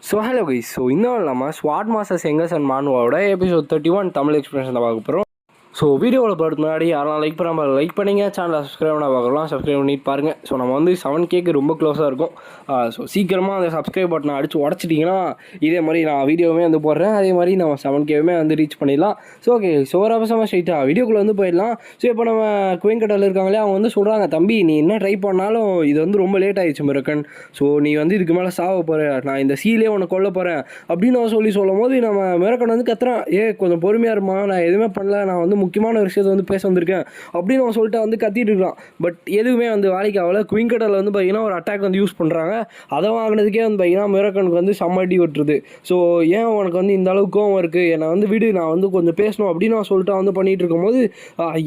Hello guys, இன்னும் இல்லாமல் ஸ்வாட் மாஸ்டர் செங்கர்ஸ் அண்ட் மானுவாவோட எபிசோட் 31 தமிழ் எக்ஸ்பிரஷன் தான் பார்க்க போகிறோம். வீடியோவில் பார்த்து முன்னாடி யாரெல்லாம் லைக் பண்ணாமல் லைக் பண்ணிங்க, சேனலை சப்ஸ்கிரைப் பண்ண பார்க்கலாம், சப்ஸ்கிரைப் பண்ணிட்டு பாருங்கள். நம்ம வந்து 7Kக்கு ரொம்ப க்ளோஸாக இருக்கும். சீக்கிரமாக அந்த சப்ஸ்கிரைப் பட்டனை அடித்து உடச்சிட்டிங்கன்னா இதே மாதிரி நான் வீடியோவுமே வந்து போடுறேன். அதே மாதிரி நம்ம 7Kவுமே வந்து ரீச் பண்ணிடலாம். ஓகே, ஒரு அவசரமாக ஸ்ட்ரைட்டாக வீடியோக்குள்ளே வந்து போயிடலாம். இப்போ நம்ம குயின்கடலில் இருக்காங்களே, அவங்க வந்து சொல்கிறாங்க, தம்பி நீ என்ன ட்ரை பண்ணாலும் இது வந்து ரொம்ப லேட் ஆகிடுச்சு மிரக்கன். நீ வந்து இதுக்கு மேலே சாவ போகிற, நான் இந்த சீலே உன்னை கொல்ல போகிறேன் அப்படின்னு அவன் சொல்லும் போது நம்ம மிரக்கன் வந்து கத்துறான், கொஞ்சம் பொறுமையாக இருமா, நான் எதுவுமே பண்ணல, நான் வந்து முக்கியமான ஒரு விஷயத்தை வந்து பேச வந்திருக்கேன் அப்படின்னு அவன் சொல்லிட்டு வந்து கத்திட்டு இருக்கான். பட் எதுவுமே வந்து வேலைக்கு ஆகலை. குயின்கடலில் வந்து பார்த்தீங்கன்னா ஒரு அட்டாக் வந்து யூஸ் பண்ணுறாங்க. அதை வாங்கினதுக்கே வந்து பார்த்தீங்கன்னா மிரக்கனுக்கு வந்து சம்மடி விட்டுருது. ஏன் உனக்கு வந்து இந்த அளவுக்கு கோவம் இருக்குது, என்னை வந்து விடு, நான் வந்து கொஞ்சம் பேசணும் அப்படின்னு அவன் சொல்லிட்டு வந்து பண்ணிகிட்டு இருக்கும்போது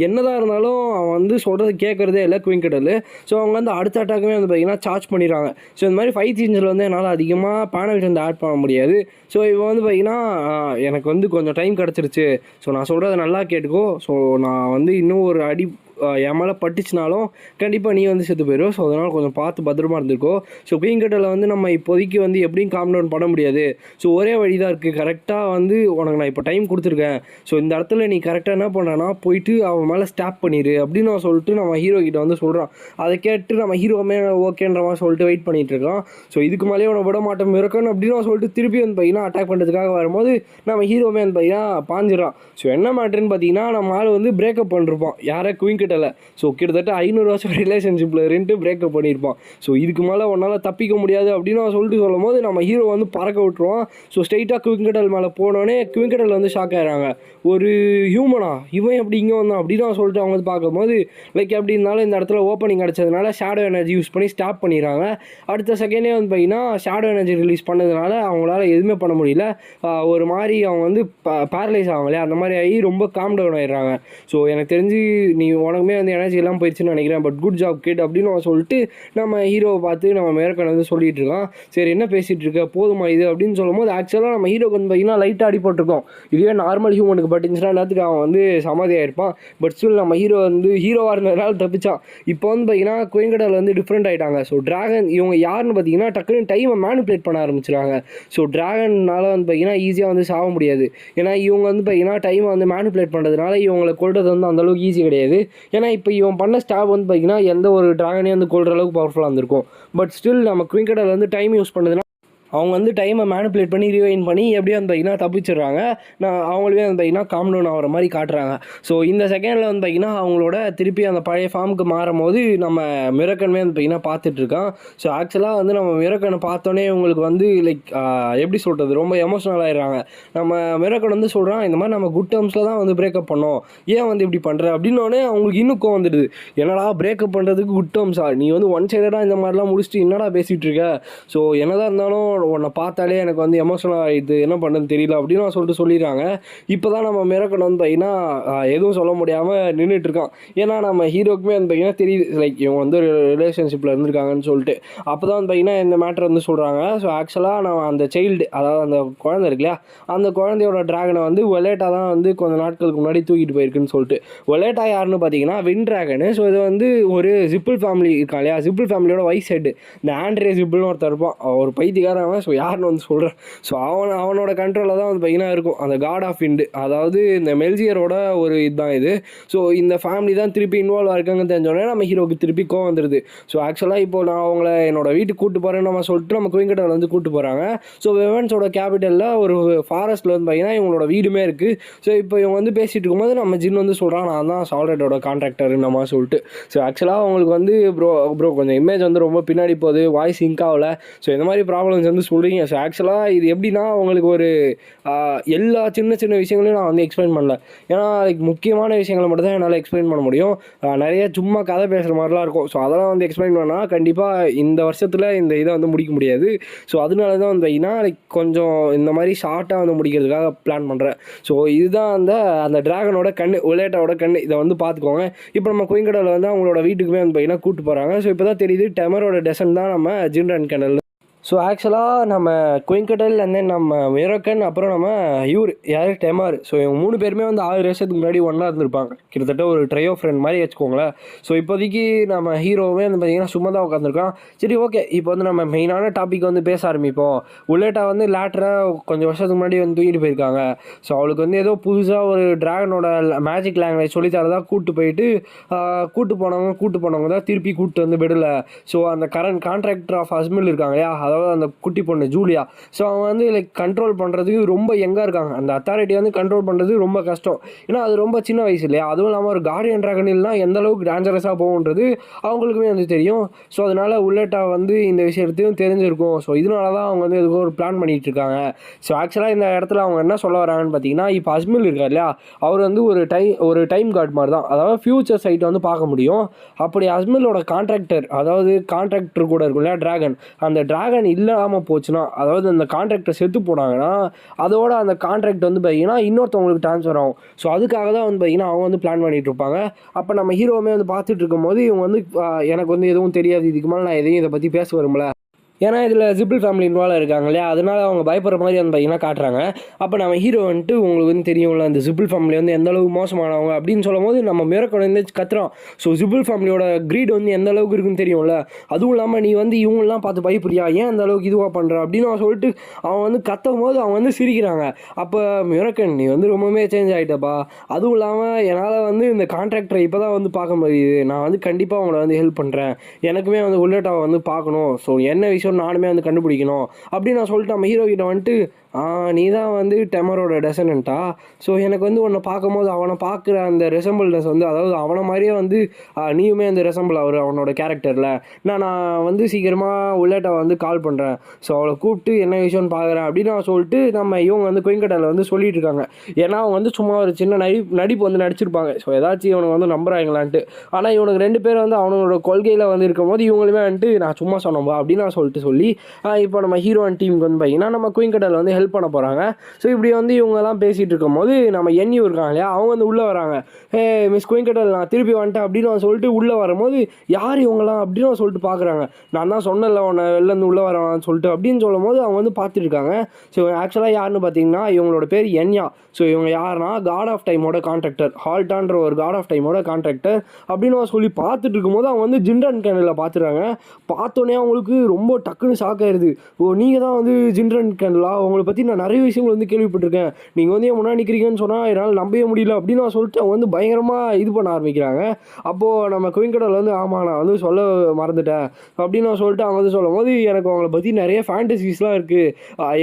என்னதான் இருந்தாலும் அவன் வந்து சொல்கிறது கேட்குறதே இல்லை குயின்கடல். அவங்க வந்து அடுத்த அட்டாக்குமே வந்து பார்த்தீங்கன்னா சார்ஜ் பண்ணிடுறாங்க. இந்த மாதிரி ஃபைட் சீன்ஸில் வந்து என்னால் அதிகமாக பேனல்ஸ் வந்து ஆட் பண்ண முடியாது. இப்போ வந்து பார்த்தீங்கன்னா எனக்கு வந்து கொஞ்சம் டைம் கிடச்சிருச்சு. நான் சொல்கிறத நல்லா கேட்டுக்கோ. நான் வந்து இன்னும் ஒரு அடி என் மேலே பட்டுச்சுனாலும் கண்டிப்பாக நீ வந்து செத்து போயிடும். அதனால் கொஞ்சம் பார்த்து பத்திரமா இருந்திருக்கோ. குயின்கடலில் வந்து நம்ம இப்போதைக்கு வந்து எப்படியும் காம் டவுன் பண்ண முடியாது. ஒரே வழி தான் இருக்குது. கரெக்டாக வந்து உனக்கு நான் இப்போ டைம் கொடுத்துருக்கேன். இந்த இடத்துல நீ கரெக்டாக என்ன பண்ணுறேன்னா போயிட்டு அவன் மேலே ஸ்டாப் பண்ணிடு அப்படின்னு நான் சொல்லிட்டு நம்ம ஹீரோ கிட்ட வந்து சொல்கிறான். அதை கேட்டு நம்ம ஹீரோமே ஓகேன்ற மாதிரி சொல்லிட்டு வெயிட் பண்ணிகிட்டு இருக்கான். இதுக்கு மேலேயே உன விட மாட்டோம் இருக்கணும் அப்படின்னு நான் சொல்லிட்டு திருப்பி வந்து பார்த்தீங்கன்னா அட்டாக் பண்ணுறதுக்காக வரும்போது நம்ம ஹீரோமே வந்து பார்த்தீங்கன்னா பாஞ்சிடறான். என்ன மேட்டர்னு பார்த்தீங்கன்னா நம்ம ஆள் வந்து பிரேக்கப் பண்ணிருப்பான். யாரை குயின்கடலில். கிட்டத்தட்ட 500 வருஷம் ரிலேஷன்ஷிப்பில் இருந்து பிரேக்கப் பண்ணியிருப்பான். இதுக்கு மேலே உன்னால் தப்பிக்க முடியாது அப்படின்னு அவன் சொல்லிட்டு சொல்லும் போது நம்ம ஹீரோ வந்து பறக்க விட்டுருவான். ஸ்ட்ரெயிட்டாக குயின்கடல் மேலே போனோடனே குயின்கடல் வந்து ஷாக் ஆகிறாங்க. ஒரு ஹியூமனா இவன் எப்படி இங்கே வந்தான் அப்படின்னு அவன் சொல்லிட்டு அவங்க வந்து பார்க்கும்போது எப்படி இருந்தாலும் இந்த இடத்துல ஓப்பனிங் கிடச்சதுனால ஷேடோ எனர்ஜி யூஸ் பண்ணி ஸ்டாப் பண்ணிடுறாங்க. அடுத்த செகண்டே வந்து பார்த்தீங்கன்னா ஷேடோ எனர்ஜி ரிலீஸ் பண்ணதுனால அவங்களால எதுவுமே பண்ண முடியல. ஒரு மாதிரி அவங்க வந்து பேரலைஸ் ஆவாங்களே அந்த மாதிரி ஆகி ரொம்ப காம் டவுன் ஆகிடுறாங்க. எனக்கு தெரிஞ்சு நீ உனக்குமே வந்து எனர்ஜி எல்லாம் போயிடுச்சுன்னு நினைக்கிறேன், பட் குட் ஜாப் கிட் அப்படின்னு அவன் சொல்லிட்டு நம்ம ஹீரோவை பார்த்து நம்ம மேற்கொண்டு வந்து சொல்லிட்டு இருக்கான். சரி என்ன பேசிகிட்டு இருக்க, போதுமா இது அப்படின்னு சொல்லும் போது ஆக்சுவலாக நம்ம ஹீரோக்கு வந்து பார்த்தீங்கன்னா லைட்டாக அடிபட்டிருக்கோம். இதுவே நார்மல் ஹியூமனுக்கு பட்டுச்சுன்னா எல்லாத்துக்கு அவன் வந்து சமாதியாக இருப்பான். பட் ஸ்டில் நம்ம ஹீரோ வந்து ஹீரோவாக இருந்ததுனால தப்பிச்சான். இப்போ வந்து பார்த்தீங்கன்னா குயின்கடல் வந்து டிஃப்ரெண்ட் ஆகிட்டாங்க. டிராகன் இவங்க யாருன்னு பார்த்தீங்கன்னா டக்குன்னு டைமை மேனிபுலேட் பண்ண ஆரம்பிச்சிடுறாங்க. டிராகன்னால வந்து பார்த்தீங்கன்னா ஈஸியாக வந்து சாக முடியாது. ஏன்னா இவங்க வந்து பார்த்தீங்கன்னா டைமை வந்து மேனிபுலேட் பண்ணுறதுனால இவங்களை கொள்றது வந்து அந்தளவுக்கு ஈஸி கிடையாது. ஏன்னா இப்போ இவன் பண்ண ஸ்டாப் வந்து பார்த்தீங்கன்னா எந்த ஒரு ட்ராகனையும் வந்து கொள்கிற அளவுக்கு பவர்ஃபுல்லாக இருந்திருக்கும். பட் ஸ்டில் நம்ம குயின்கடல் வந்து டைம் யூஸ் பண்ணதுன்னா அவங்க வந்து டைமை மேனிபுலேட் பண்ணி ரிவைன் பண்ணி எப்படியும் வந்து பார்த்தீங்கன்னா தப்பிச்சிடுறாங்க. அவங்களுமே வந்து பார்த்தீங்கன்னா காம் டவுன் ஆகிற மாதிரி காட்டுறாங்க. இந்த செகண்டில் வந்து பார்த்தீங்கன்னா அவங்களோட திருப்பி அந்த பழைய ஃபார்முக்கு மாறும் போது நம்ம மிரக்கனுமே வந்து பார்த்தீங்கன்னா பார்த்துட்ருக்கான். ஆக்சுவலாக வந்து நம்ம மிரக்கனை பார்த்தோன்னே உங்களுக்கு வந்து எப்படி சொல்கிறது, ரொம்ப எமோஷனல் ஆகிடுறாங்க. நம்ம மிரக்கன் வந்து சொல்கிறான், இந்த மாதிரி நம்ம குட் டேர்ம்ஸில் தான் வந்து பிரேக்கப் பண்ணோம், ஏன் வந்து இப்படி பண்ணுற அப்படின்னோடனே அவங்களுக்கு இன்னும் கோவம் வந்துடுது. என்னடா பிரேக்கப் பண்ணுறதுக்கு குட் டேர்ம்ஸா, நீ வந்து ஒன் சைடடாக இந்த மாதிரிலாம் முடிச்சுட்டு என்னடா பேசிகிட்டு இருக்க. என்னதான் இருந்தாலும் உன்னை பார்த்தாலே எனக்கு வந்து எமோஷனல் ஆகிடுது, என்ன பண்ணுறதுன்னு தெரியல அப்படின்னு நான் சொல்லிடுறாங்க. இப்போ தான் நம்ம மிரக்கன் வந்து பார்த்தீங்கன்னா எதுவும் சொல்ல முடியாமல் நின்றுட்டுருக்கான். ஏன்னா நம்ம ஹீரோக்குமே வந்து பார்த்தீங்கன்னா தெரியுது இவங்க வந்து ஒரு ரிலேஷன்ஷிப்பில் இருந்திருக்காங்கன்னு சொல்லிட்டு. அப்போ தான் வந்து பார்த்தீங்கன்னா இந்த மேட்டர் வந்து சொல்கிறாங்க. ஆக்சுவலாக நான் அந்த சைல்டு, அதாவது அந்த குழந்தை இருக்கு இல்லையா, அந்த குழந்தையோட ட்ராகனை வந்து ஒலேட்டா தான் வந்து கொஞ்சம் நாட்களுக்கு முன்னாடி தூக்கிட்டு போயிருக்குன்னு சொல்லிட்டு. ஒலேட்டா யாருன்னு பார்த்தீங்கன்னா வின் ட்ராகனு. இது வந்து ஒரு ஜிப்பிள் ஃபேமிலி இருக்கான் இல்லையா, ஜிப்பிள் ஃபேமிலியோட வைஸ் ஹெட் இந்த ஆண்ட்ரே ஜிப்பிள்னு ஒருத்தர் இருப்பான். ஒரு பைத்தியக்காரன். யாருன்னு வந்து சொல்கிறேன். அவனோட கண்ட்ரோலில் தான் வந்து பார்த்தீங்கன்னா இருக்கும் அந்த காட் ஆஃப் விண்ட், அதாவது இந்த மெல்ஜியரோட ஒரு இதுதான் இது. இந்த ஃபேமிலி தான் திருப்பி இன்வால்வ் ஆகிருக்காங்கன்னு தெரிஞ்சோடனே நம்ம ஹீரோக்கு திருப்பி கோவம் வந்துடுது. ஆக்சுவலாக இப்போ நான் அவங்கள என்னோட வீட்டுக்கு கூப்பிட்டு போகிறேன்னு நம்ம சொல்லிட்டு நம்ம குயின்கடலில் வந்து கூப்பிட்டு போகிறாங்க. வெவன்ஸோட கேபிட்டலில் ஒரு ஃபாரஸ்ட்டில் வந்து பார்த்தீங்கன்னா இவங்களோட வீடுமே இருக்குது. இப்போ இவங்க வந்து பேசிகிட்டு இருக்கும்போது நம்ம ஜின் வந்து சொல்கிறான், நான் தான் சால்ரேட்டோட கான்ட்ராக்டர் நம்ம சொல்லிட்டு. ஆக்சுவலாக அவங்களுக்கு வந்து ப்ரோ கொஞ்சம் இமேஜ் வந்து ரொம்ப பின்னாடி போகுது, வாய்ஸ் சிங்க் ஆகலை. இந்த மாதிரி ப்ராப்ளம்ஸ் வந்து சொல்கிறீங்க. ஆக்சுவலாக இது எப்படின்னா உங்களுக்கு ஒரு எல்லா சின்ன சின்ன விஷயங்களையும் நான் வந்து எக்ஸ்பிளைன் பண்ணல. ஏன்னா முக்கியமான விஷயங்களை மட்டும் தான் என்னால் எக்ஸ்பிளைன் பண்ண முடியும். நிறைய சும்மா கதை பேசுகிற மாதிரிலாம் இருக்கும். அதெல்லாம் வந்து எக்ஸ்பிளைன் பண்ணால் கண்டிப்பாக இந்த வருஷத்தில் இந்த இதை வந்து முடிக்க முடியாது. அதனால தான் வந்து பார்த்தீங்கன்னா கொஞ்சம் இந்த மாதிரி ஷார்ட்டாக வந்து முடிக்கிறதுக்காக பிளான் பண்ணுறேன். இதுதான் அந்த ட்ராகனோட கண், ஒலேட்டாவோட கண், இதை வந்து பார்த்துக்கோங்க. இப்போ நம்ம குயின்கடலில் வந்து அவங்களோட வீட்டுக்குமே வந்து பார்த்தீங்கன்னா கூப்பிட்டு போகிறாங்க. இப்போ தான் தெரியுது டெமரோட டெசன் தான் நம்ம ஜின்ரன் கனல். ஸோ ஆக்சுவலாக நம்ம குயின்கடல் அண்ட் தென் நம்ம மிரக்கன் அப்புறம் நம்ம யார் டெமார். ஸோ இவங்க 3 பேருமே வந்து 6 வருஷத்துக்கு முன்னாடி ஒன்றா இருந்திருப்பாங்க. கிட்டத்தட்ட ஒரு ட்ரையோ ஃப்ரெண்ட் மாதிரி வச்சுக்கோங்களேன். ஸோ இப்போதைக்கு நம்ம ஹீரோவே வந்து பார்த்திங்கன்னா சும்மா தான் உட்காந்துருக்கான். சரி, ஓகே, இப்போ வந்து நம்ம மெயினான டாபிக் வந்து பேச ஆரம்பிப்போம். உள்ளேட்டா வந்து லேட்டராக கொஞ்சம் வருஷத்துக்கு முன்னாடி வந்து தூக்கிட்டு போயிருக்காங்க. ஸோ அவளுக்கு வந்து ஏதோ புதுசாக ஒரு ட்ராகனோட மேஜிக் லாங்குவேஜ் சொல்லித்தரதான் கூட்டு போனவங்க தான் திருப்பி கூப்பிட்டு வந்து விடல. ஸோ அந்த கான்ட்ராக்டர் ஆஃப் அஸ்மில் இருக்காங்க இல்லையா, அதாவது அந்த குட்டி பொண்ணு ஜூலியா. ஸோ அவங்க வந்து கண்ட்ரோல் பண்ணுறதுக்கு ரொம்ப யங்காக இருக்காங்க. அந்த அத்தாரிட்டி வந்து கண்ட்ரோல் பண்ணுறது ரொம்ப கஷ்டம். ஏன்னா அது ரொம்ப சின்ன வயசு இல்லையா. அதுவும் இல்லாமல் ஒரு கார்டியன் ட்ராகன் இல்லைனா எந்த அளவுக்கு டேஞ்சரஸாக போகுன்றது அவங்களுக்குமே வந்து தெரியும். ஸோ அதனால் உள்ளேட்டா வந்து இந்த விஷயத்தையும் தெரிஞ்சிருக்கும். ஸோ இதனால தான் அவங்க வந்து எதுக்கும் ஒரு பிளான் பண்ணிகிட்டு இருக்காங்க. ஸோ ஆக்சுவலாக இந்த இடத்துல அவங்க என்ன சொல்ல வராங்கன்னு பார்த்தீங்கன்னா, இப்போ அஸ்மில் இருக்கார் இல்லையா, அவர் வந்து ஒரு டைம் கார்டு மாதிரி தான். அதாவது ஃபியூச்சர் சைட்டை வந்து பார்க்க முடியும். அப்படி அஸ்மிலோட கான்ட்ராக்டர் கூட இருக்கும் இல்லையா ட்ராகன், அந்த ட்ராகன் இல்லாமல் போச்சுன்னா, அதாவது அந்த கான்ட்ராக்டர் செத்து போனாங்கன்னா அதோட அந்த கான்ட்ராக்ட் வந்து பார்த்தீங்கன்னா இன்னொருத்தவங்களுக்கு ட்ரான்ஸ்ஃபர் ஆகும். ஸோ அதுக்காக தான் வந்து பார்த்தீங்கன்னா அவங்க வந்து பிளான் பண்ணிகிட்டு இருப்பாங்க. அப்போ நம்ம ஹீரோவுமே வந்து பார்த்துட்டு இருக்கும்போது இவங்க வந்து எனக்கு வந்து எதுவும் தெரியாது, இதுக்கு மேலே நான் எதையும் இதை பற்றி பேச வரும்ல. ஏன்னா இதில் ஜிப்பிள் ஃபேமிலி இன்வால்வ் இருக்காங்க இல்லையா, அதனால் அவங்க பயப்படுற மாதிரி வந்து பார்த்தீங்கன்னா காட்டுறாங்க. அப்போ நம்ம ஹீரோ வந்துட்டு உங்களுக்கு வந்து தெரியும்ல அந்த ஜிப்பிள் ஃபேமிலி வந்து எந்த அளவுக்கு மோசமானவங்க அப்படின்னு சொல்லும் போது நம்ம மிரக்கன் வந்து கத்துறோம். ஸோ ஜிப்பிள் ஃபேமிலியோட க்ரீட் வந்து எந்த அளவுக்கு இருக்குன்னு தெரியும்ல. அதுவும் இல்லாமல் நீ வந்து இவங்கெல்லாம் பார்த்து பயப்படுறியா, ஏன் அந்த அளவுக்கு இதுவாக பண்ணுற அப்படின்னு அவன் சொல்லிட்டு அவன் வந்து கத்தும் போது அவங்க வந்து சிரிக்கிறாங்க. அப்போ மிரக்கன், நீ வந்து ரொம்பவே சேஞ்ச் ஆகிட்டப்பா. அதுவும் இல்லாமல் என்னால் வந்து இந்த கான்ட்ராக்டரை இப்போ தான் வந்து பார்க்க முடியுது. நான் வந்து கண்டிப்பாக அவங்கள வந்து ஹெல்ப் பண்ணுறேன். எனக்குமே வந்து உள்ளேட்டாவை வந்து பார்க்கணும். ஸோ என்ன விஷயம் நானுமே வந்து கண்டுபிடிக்கணும் அப்படின்னு நான் சொல்லிட்டு நம்ம ஹீரோ கிட்ட வந்துட்டு, நீ தான் வந்து டெமரோட டெசனண்டா. ஸோ எனக்கு வந்து உன்னை பார்க்கும்போது அவனை பார்க்குற அந்த ரெசம்பிள்னஸ் வந்து, அதாவது அவனை மாதிரியே வந்து நீயுமே அந்த ரெசம்பிள் அவனோட கேரக்டரில். நான் வந்து சீக்கிரமாக உள்ளேட்டா வந்து கால் பண்ணுறேன். ஸோ அவளை கூப்பிட்டு என்ன விஷயம்னு பார்க்குறேன் அப்படின்னு நான் சொல்லிட்டு நம்ம இவங்க வந்து குயின்கடலில் வந்து சொல்லிட்டு இருக்காங்க. ஏன்னா அவங்க வந்து சும்மா ஒரு சின்ன நடிப்பு வந்து நடிச்சிருப்பாங்க. ஸோ ஏதாச்சும் இவனுக்கு வந்து நம்புறாங்களான்ட்டு. ஆனால் இவனுக்கு 2 பேர் வந்து அவனோட கொள்கையில் வந்து இருக்கும் போது இவங்களுமே வந்துட்டு நான் சும்மா சொன்னோம்பா அப்படின்னு நான் சொல்லிட்டு இப்போ நம்ம ஹீரோ அண்ட் டீமுக்கு வந்து பார்த்தீங்கன்னா நம்ம குயின்கடல் வந்து ஹெல்ப் பண்ண போகிறாங்க. ஸோ இப்படி வந்து இவங்கெல்லாம் பேசிகிட்டு இருக்கும் போது நம்ம என்யூ இருக்காங்க இல்லையா, அவங்க வந்து உள்ளே வராங்க. மிஸ் குயின்கடல் நான் திருப்பி வந்துட்டேன் அப்படின்னு சொல்லிட்டு உள்ளே வரும்போது யார் இவங்களாம் அப்படின்னு சொல்லிட்டு பார்க்குறாங்க. நான் தான் சொன்னல உன்னை வெளிலேருந்து உள்ளே வரவான்னு சொல்லிட்டு அப்படின்னு சொல்லும் போது அவங்க வந்து பார்த்துட்டு இருக்காங்க. ஸோ ஆக்சுவலாக யாருன்னு பார்த்தீங்கன்னா இவங்களோட பேர் என்யா. ஸோ இவங்க யாருன்னா காட் ஆஃப் டைமோட கான்ட்ராக்டர், ஹால்டான்ற ஒரு காட் ஆஃப் டைமோட கான்ட்ராக்டர் அப்படின்னு சொல்லி பார்த்துட்டு இருக்கும்போது அவங்க வந்து ஜின்டன் கேண்டில் பார்த்துறாங்க. பார்த்தோன்னே அவங்களுக்கு ரொம்ப டக்குன்னு ஷாக் ஆயிடுது. நீங்கள் தான் வந்து ஜின்டன் கேண்டலா, உங்களை பற்றி நான் நிறைய விஷயங்கள் வந்து கேள்விப்பட்டிருக்கேன், நீங்கள் வந்து என் முன்னாடி நிற்கிறீங்கன்னு சொன்னால் என்னால் நம்பவே முடியல அப்படின்னு நான் சொல்லிட்டு அவங்க வந்து பயங்கரமாக இது பண்ண ஆரம்பிக்கிறாங்க. அப்போது நம்ம குயின்கடல் வந்து ஆமாம் நான் வந்து சொல்ல மறந்துட்டேன் அப்படின்னு நான் சொல்லிட்டு அவங்க வந்து சொல்லும் போது எனக்கு அவங்கள பற்றி நிறைய ஃபேண்டசிஸ்லாம் இருக்குது,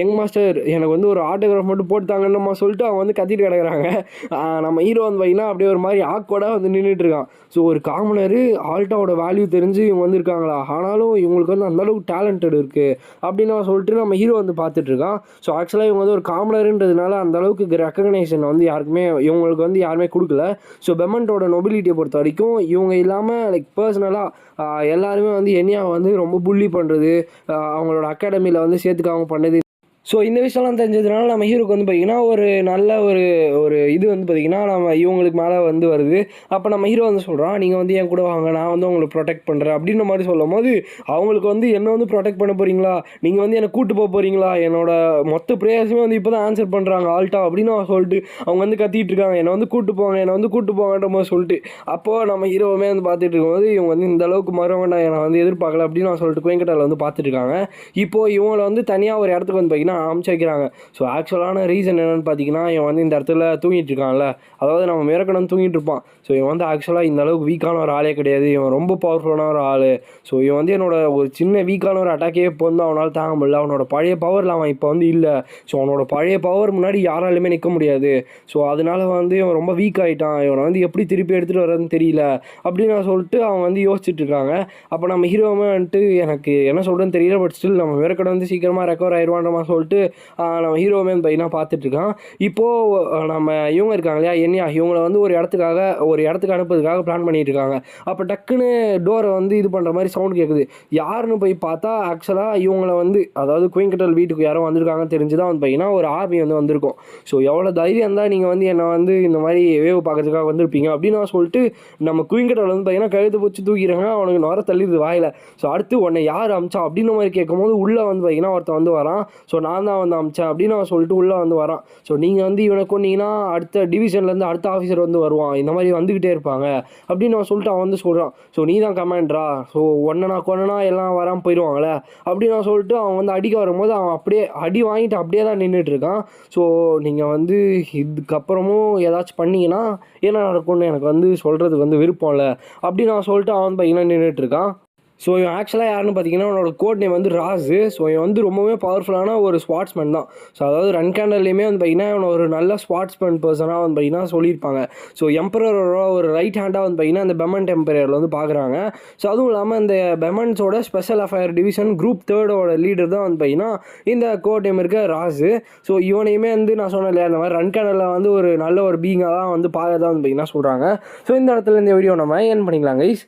யங் மாஸ்டர் எனக்கு வந்து ஒரு ஆட்டோகிராஃப் மட்டும் போட்டுத்தாங்கன்னு சொல்லிட்டு அவங்க வந்து கத்திட்டு கிடக்குறாங்க. நம்ம ஹீரோ வந்து பார்த்தீங்கன்னா அப்படியே ஒரு மாதிரி ஆக்வர்டாக வந்து நின்றுட்டு இருக்கான். ஸோ ஒரு காமனரு ஆல்ட்டாவோட வேல்யூ தெரிஞ்சு இவங்க வந்து இருக்காங்களா, ஆனாலும் இவங்களுக்கு வந்து அந்தளவுக்கு டேலண்டட் இருக்குது அப்படின்னு சொல்லிட்டு நம்ம ஹீரோ வந்து பார்த்துட்ருக்கான். ஸோ ஆக்சுவலாக இவங்க வந்து ஒரு காமனருன்றதுனால அந்தளவுக்கு ரெக்கக்னேஷன் வந்து இவங்களுக்கு வந்து யாருமே கொடுக்கல. ஸோ பெமண்டோட நொபிலிட்டியை பொறுத்த வரைக்கும் இவங்க இல்லாமல் பர்சனலாக எல்லாருமே வந்து என்னையாக வந்து ரொம்ப புள்ளி பண்ணுறது, அவங்களோட அகாடமியில் வந்து சேர்த்துக்காம பண்ணது. ஸோ இந்த விஷயம்லாம் தெரிஞ்சதுனால நம்ம ஹீரோக்கு வந்து பார்த்திங்கன்னா ஒரு நல்ல ஒரு இது வந்து பார்த்திங்கன்னா நம்ம இவங்களுக்கு மேலே வந்து வருது. அப்போ நம்ம ஹீரோ வந்து சொல்கிறான், நீங்கள் வந்து என் கூட வாங்க, நான் வந்து அவங்களை ப்ரொடெக்ட் பண்ணுறேன் அப்படின்ற மாதிரி சொல்லும் போது அவங்களுக்கு வந்து என்ன வந்து ப்ரொடெக்ட் பண்ண போகிறீங்களா, நீங்கள் வந்து என்னை கூட்டு போக போகிறீங்களா, என்னோட மொத்த ப்ரேயர்ஸுமே வந்து இப்போ தான் ஆன்சர் பண்ணுறாங்க ஆல்ட்டா அப்படின்னு சொல்லிட்டு அவங்க வந்து கத்திட்டு இருக்காங்க, என்னை வந்து கூட்டு போங்கன்ற மாதிரி சொல்லிட்டு. அப்போது நம்ம ஹீரோவுமே வந்து பார்த்துட்டு இருக்கும்போது இவங்க வந்து இந்த அளவுக்கு மறுவண்டா என்னை வந்து எதிர்பார்க்கல அப்படின்னு சொல்லிட்டு குயின்கடலில் வந்து பார்த்துட்டு இருக்காங்க. இப்போது இவங்களை வந்து தனியாக ஒரு இடத்துக்கு வந்து பார்த்திங்கன்னா அமுச்சு வைக்கிறாங்க. ஸோ ஆக்சுவலான ரீசன் என்னென்னு பார்த்தீங்கன்னா இவன் வந்து இந்த இடத்துல தூங்கிட்டு இருக்கான்ல, அதாவது நம்ம மிரக்கன் தூங்கிட்டு இருப்பான். ஸோ இவன் வந்து ஆக்சுவலாக இந்த அளவுக்கு வீக்கான ஒரு ஆளே கிடையாது, இவன் ரொம்ப பவர்ஃபுல்லான ஒரு ஆள். ஸோ இவன் வந்து என்னோட ஒரு சின்ன வீக்கான ஒரு அட்டாக்கே இப்போ வந்து அவனால் தாங்க முடியல, அவனோட பழைய பவரில் அவன் இப்போ வந்து இல்லை. ஸோ அவனோட பழைய பவர் முன்னாடி யாராலுமே நிற்க முடியாது. ஸோ அதனால வந்து இவன் ரொம்ப வீக் ஆகிட்டான், இவனை வந்து எப்படி திருப்பி எடுத்துகிட்டு வர்றதுன்னு தெரியல அப்படின்னு சொல்லிட்டு அவங்க வந்து யோசிச்சுட்டு இருக்காங்க. அப்போ நம்ம ஹீரோவுமே வந்துட்டு எனக்கு என்ன சொல்கிறேன்னு தெரியல, பட் ஸ்டில் நம்ம மிரக்கன் வந்து சீக்கிரமாக ரெக்கவர் ஆயிடுவான்ற மாதிரி சொல்லிட்டு நம்ம ஹீரோவுமே வந்து பார்த்தீங்கன்னா பார்த்துட்ருக்கான். இப்போது நம்ம இவங்க இருக்காங்க இல்லையா என்யா, இவங்கள வந்து ஒரு இடத்துக்கு அனுப்புறதுக்காக பிளான் பண்ணிட்டு இருக்காங்க. அப்போ டக்குன்னு டோரை வந்து இது பண்ணுற மாதிரி சவுண்ட் கேட்குது. யாருன்னு போய் பார்த்தா ஆக்சுவலாக இவங்கள வந்து அதாவது குயின் கெட்டல் வீட்டுக்கு யாரோ வந்திருக்காங்கன்னு தெரிஞ்சு தான் வந்து பார்த்தீங்கன்னா ஒரு ஆர்மி வந்து வந்திருக்கும். ஸோ எவ்வளோ தைரியம் இருந்தால் நீங்கள் வந்து என்னை வந்து இந்த மாதிரி வேவ் பார்க்கறதுக்காக வந்திருப்பீங்க அப்படின்னு நான் சொல்லிட்டு நம்ம குயின் கெட்டல் வந்து பார்த்தீங்கன்னா கழுத்து பிடிச்சி தூக்கிறாங்க. அவனுக்கு நுர தள்ளிடுது வாயில். ஸோ அடுத்து உன்னை யார் அமிச்சா அப்படின்னு மாதிரி கேட்கும்போது உள்ளே வந்து பார்த்தீங்கன்னா ஒருத்தன் வந்து வரான். ஸோ நான் தான் வந்து அமிச்சேன் அப்படின்னு அவன் சொல்லிட்டு உள்ளே வந்து வரான். ஸோ நீங்கள் வந்து இவனை கொன்னீங்கன்னா அடுத்த டிவிஷன்லேருந்து அடுத்த ஆஃபீஸர் வந்து வருவான், இந்த மாதிரி வந்துக்கிட்டே இருப்பாங்க அப்படின்னு அவன் சொல்லிட்டு அவன் வந்து சொல்கிறான். ஸோ நீ தான் கமாண்டரா, ஸோ ஒன்றை நான் கொன்னா எல்லாம் வராமல் போயிடுவாங்களே அப்படின்னு நான் சொல்லிட்டு அவன் வந்து அடிக்க வரும்போது அவன் அப்படியே அடி வாங்கிட்டு அப்படியே தான் நின்றுட்டு இருக்கான். ஸோ நீங்கள் வந்து இதுக்கப்புறமும் ஏதாச்சும் பண்ணிங்கன்னா என்ன நடக்கும்னு எனக்கு வந்து சொல்கிறதுக்கு வந்து விருப்பம் இல்லை அப்படின்னு நான் சொல்லிட்டு அவன் பார்த்தீங்கன்னா நின்றுட்டு இருக்கான். ஸோ இவன் ஆக்சுவலாக யாருன்னு பார்த்தீங்கன்னா அவனோட கோட் நேம் வந்து ராஸு. ஸோ இவன் வந்து ரொம்பவே பவர்ஃபுல்லான ஒரு ஸ்பாட்ஸ்மேன் தான். ஸோ அதாவது ரன் கேண்டல்லையுமே வந்து பார்த்தீங்கன்னா இவன் ஒரு நல்ல ஸ்பாட்ஸ்மேன் பர்சனாக வந்து பார்த்தீங்கன்னா சொல்லியிருப்பாங்க. ஸோ எம்பரரோட ஒரு ரைட் ஹேண்டாக வந்து பார்த்தீங்கன்னா அந்த பெமண்ட் எம்பரரில் வந்து பார்க்குறாங்க. ஸோ அதுவும் இல்லாமல் இந்த பெமண்ட்ஸோட special affair division group 3 leader தான் வந்து பார்த்தீங்கன்னா இந்த கோட் நேம் இருக்க ராஸு. ஸோ இவனையுமே வந்து நான் சொன்னேன் இல்லையா இந்த மாதிரி ரன் கேண்டலில் வந்து ஒரு நல்ல ஒரு பீங்காக தான் வந்து பார்க்கறதா வந்து பார்த்தீங்கன்னா சொல்கிறாங்க. ஸோ இந்த இடத்துல இந்த வீடியோ நம்ம ஏன் பண்ணிக்கலாம் கைஸ்.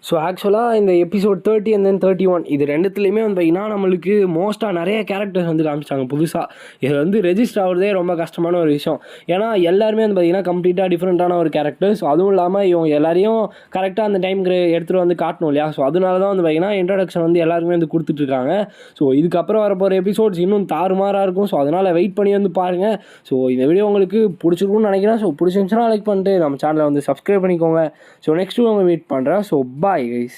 ஸோ ஆக்சுவலாக இந்த எபிசோட் 30 and then 31 இது ரெண்டுத்துலேயுமே வந்து பார்த்தீங்கன்னா நம்மளுக்கு மோஸ்ட்டாக நிறைய கேரக்டர்ஸ் வந்து காமிச்சிட்டாங்க புதுசாக. இது வந்து ரெஜிஸ்டர் ஆகிறதே ரொம்ப கஷ்டமான ஒரு விஷயம். ஏன்னா எல்லாருமே வந்து பார்த்தீங்கன்னா கம்ப்ளீட்டாக டிஃப்ரெண்ட்டான ஒரு கேரக்டர்ஸ். அதுவும் இல்லாமல் இவங்க எல்லாரையும் கரெக்டாக அந்த டைமுக்கு எடுத்துகிட்டு வந்து காட்டணும் இல்லையா. ஸோ அதனால தான் வந்து பார்த்தீங்கன்னா இன்ட்ரடக்ஷன் வந்து எல்லாருமே வந்து கொடுத்துட்ருக்காங்க. ஸோ இதுக்கப்புறம் வரப்போகிற எபிசோட்ஸ் இன்னும் தாறுமாறாக இருக்கும். ஸோ அதனால் வெயிட் பண்ணி வந்து பாருங்கள். ஸோ இந்த வீடியோ உங்களுக்கு பிடிச்சிருக்கும்னு நினைக்கிறேன். ஸோ பிடிச்சிருந்துச்சுன்னா லைக் பண்ணிட்டு நம்ம சேனலை வந்து சப்ஸ்கிரைப் பண்ணிக்கோங்க. ஸோ நெக்ஸ்ட்டு உங்கள் மீட் பண்ணுறேன். So bye guys.